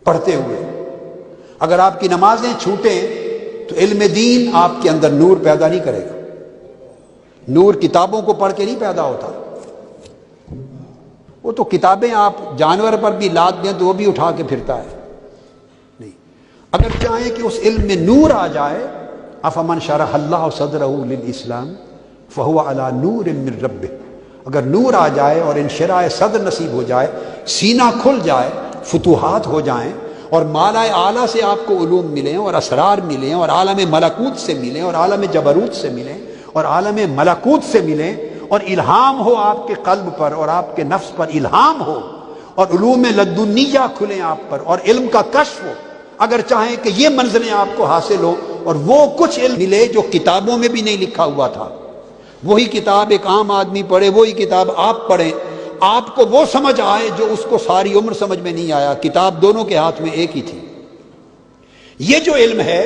پڑھتے ہوئے۔ اگر آپ کی نمازیں چھوٹیں تو علم دین آپ کے اندر نور پیدا نہیں کرے گا۔ نور کتابوں کو پڑھ کے نہیں پیدا ہوتا، وہ تو کتابیں آپ جانور پر بھی لاد دیں تو وہ بھی اٹھا کے پھرتا ہے۔ نہیں، اگر چاہیں کہ اس علم میں نور آ جائے، افمن شرح اللہ صدرہ للاسلام فہو علی نور من ربہ، اگر نور آ جائے اور انشراح صدر نصیب ہو جائے، سینہ کھل جائے، فتوحات ہو جائیں اور مالائے اعلیٰ سے آپ کو علوم ملیں اور اسرار ملیں اور عالم ملکوت سے ملیں اور عالم جبروت سے ملیں اور عالم ملکوت سے ملیں اور الہام ہو آپ کے قلب پر اور آپ کے نفس پر الہام ہو اور علوم لدنیہ کھلیں آپ پر اور علم کا کشف ہو، اگر چاہیں کہ یہ منزلیں آپ کو حاصل ہو اور وہ کچھ علم ملے جو کتابوں میں بھی نہیں لکھا ہوا تھا، وہی کتاب ایک عام آدمی پڑھے، وہی کتاب آپ پڑھیں، آپ کو وہ سمجھ آئے جو اس کو ساری عمر سمجھ میں نہیں آیا، کتاب دونوں کے ہاتھ میں ایک ہی تھی۔ یہ جو علم ہے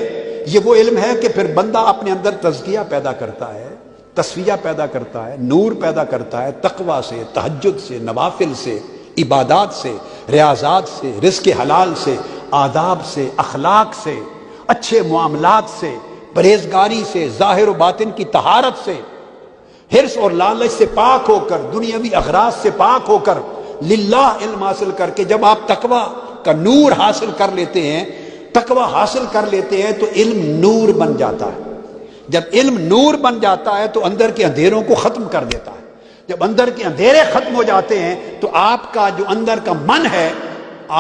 یہ وہ علم ہے کہ پھر بندہ اپنے اندر تزکیہ پیدا کرتا ہے، تصفیہ پیدا کرتا ہے، نور پیدا کرتا ہے، تقویٰ سے، تہجد سے، نوافل سے، عبادات سے، ریاضات سے، رزق حلال سے، آداب سے، اخلاق سے، اچھے معاملات سے، پرہیزگاری سے، ظاہر و باطن کی طہارت سے، حرص اور لالچ سے پاک ہو کر، دنیاوی اغراض سے پاک ہو کر، للہ علم حاصل کر کے جب آپ تقویٰ کا نور حاصل کر لیتے ہیں، تقویٰ حاصل کر لیتے ہیں تو علم نور بن جاتا ہے۔ جب علم نور بن جاتا ہے تو اندر کے اندھیروں کو ختم کر دیتا ہے۔ جب اندر کے اندھیرے ختم ہو جاتے ہیں تو آپ کا جو اندر کا من ہے،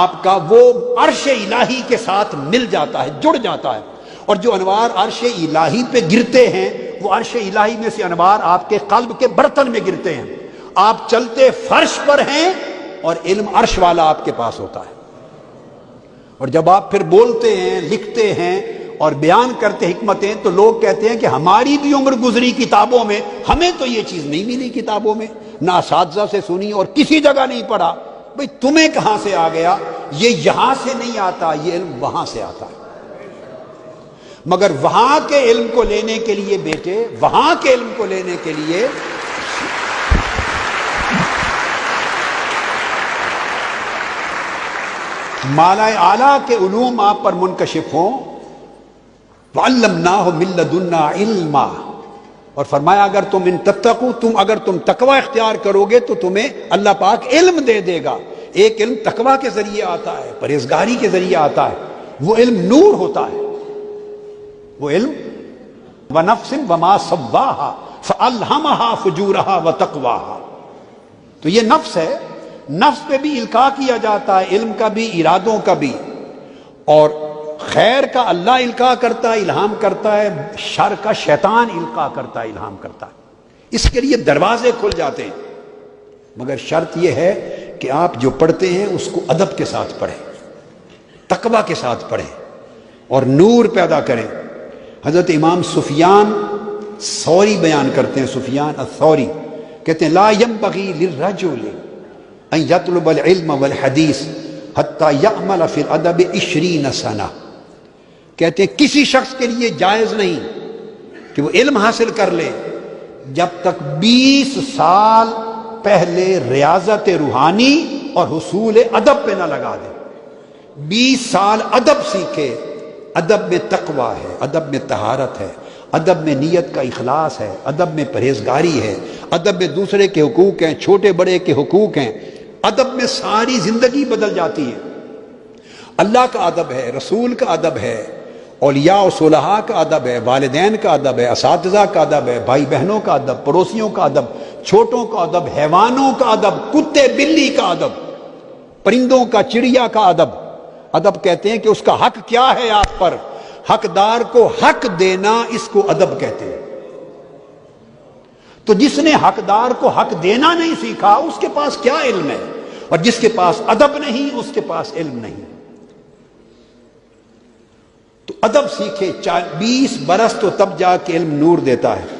آپ کا وہ عرش الہی کے ساتھ مل جاتا ہے، جڑ جاتا ہے، اور جو انوار عرش الہی پہ گرتے ہیں وہ عرش الہی میں سے انوار آپ کے قلب کے برتن میں گرتے ہیں۔ آپ چلتے فرش پر ہیں اور علم عرش والا آپ کے پاس ہوتا ہے، اور جب آپ پھر بولتے ہیں، لکھتے ہیں اور بیان کرتے حکمتیں تو لوگ کہتے ہیں کہ ہماری بھی عمر گزری کتابوں میں، ہمیں تو یہ چیز نہیں ملی کتابوں میں، نہ اساتذہ سے سنی اور کسی جگہ نہیں پڑھا۔ بھئی تمہیں کہاں سے آ گیا؟ یہ یہاں سے نہیں آتا، یہ علم وہاں سے آتا ہے۔ مگر وہاں کے علم کو لینے کے لیے بیٹے، وہاں کے علم کو لینے کے لیے مالائے اعلیٰ کے علوم آپ پر منکشف ہوں۔ وَعَلَّمْنَاهُ مِن لَّدُنَّا عِلْمًا، اور فرمایا اگر تم ان تتقوا، اگر تم تقوی اختیار کرو گے تو تمہیں اللہ پاک علم دے دے گا۔ ایک علم تقوی کے ذریعے آتا ہے، پرہیزگاری کے ذریعے آتا ہے، وہ علم نور ہوتا ہے، وہ علم وَنَفْسٍ وَمَا سَوَّاهَا فَأَلْهَمَهَا فُجُورَهَا وَتَقْوَاهَا۔ تو یہ نفس ہے، نفس پہ بھی القاء کیا جاتا ہے، علم کا بھی، ارادوں کا بھی، اور خیر کا اللہ القاء کرتا ہے، الہام کرتا ہے، شر کا شیطان القاء کرتا ہے، الہام کرتا ہے۔ اس کے لیے دروازے کھل جاتے ہیں، مگر شرط یہ ہے کہ آپ جو پڑھتے ہیں اس کو ادب کے ساتھ پڑھیں، تقویٰ کے ساتھ پڑھیں اور نور پیدا کریں۔ حضرت امام سفیان ثوری بیان کرتے ہیں، سفیان الثوری کہتے ہیں لا ينبغي للرجل ان يطلب العلم والحدیث حتى يعمل في الادب 20 سنہ، کہتے ہیں کسی شخص کے لیے جائز نہیں کہ وہ علم حاصل کر لے جب تک 20 سال پہلے ریاضت روحانی اور حصول ادب پہ نہ لگا دے۔ 20 سال ادب سیکھے، ادب میں تقویٰ ہے، ادب میں طہارت ہے، ادب میں نیت کا اخلاص ہے، ادب میں پرہیزگاری ہے، ادب میں دوسرے کے حقوق ہیں، چھوٹے بڑے کے حقوق ہیں، ادب میں ساری زندگی بدل جاتی ہے۔ اللہ کا ادب ہے، رسول کا ادب ہے، اولیاء و صلحاء کا ادب ہے، والدین کا ادب ہے، اساتذہ کا ادب ہے، بھائی بہنوں کا ادب، پڑوسیوں کا ادب، چھوٹوں کا ادب، حیوانوں کا ادب، کتے بلی کا ادب، پرندوں کا، چڑیا کا ادب۔ ادب کہتے ہیں کہ اس کا حق کیا ہے آپ پر، حقدار کو حق دینا، اس کو ادب کہتے ہیں۔ تو جس نے حقدار کو حق دینا نہیں سیکھا اس کے پاس کیا علم ہے، اور جس کے پاس ادب نہیں اس کے پاس علم نہیں۔ تو ادب سیکھے 20 برس تو تب جا کے علم نور دیتا ہے۔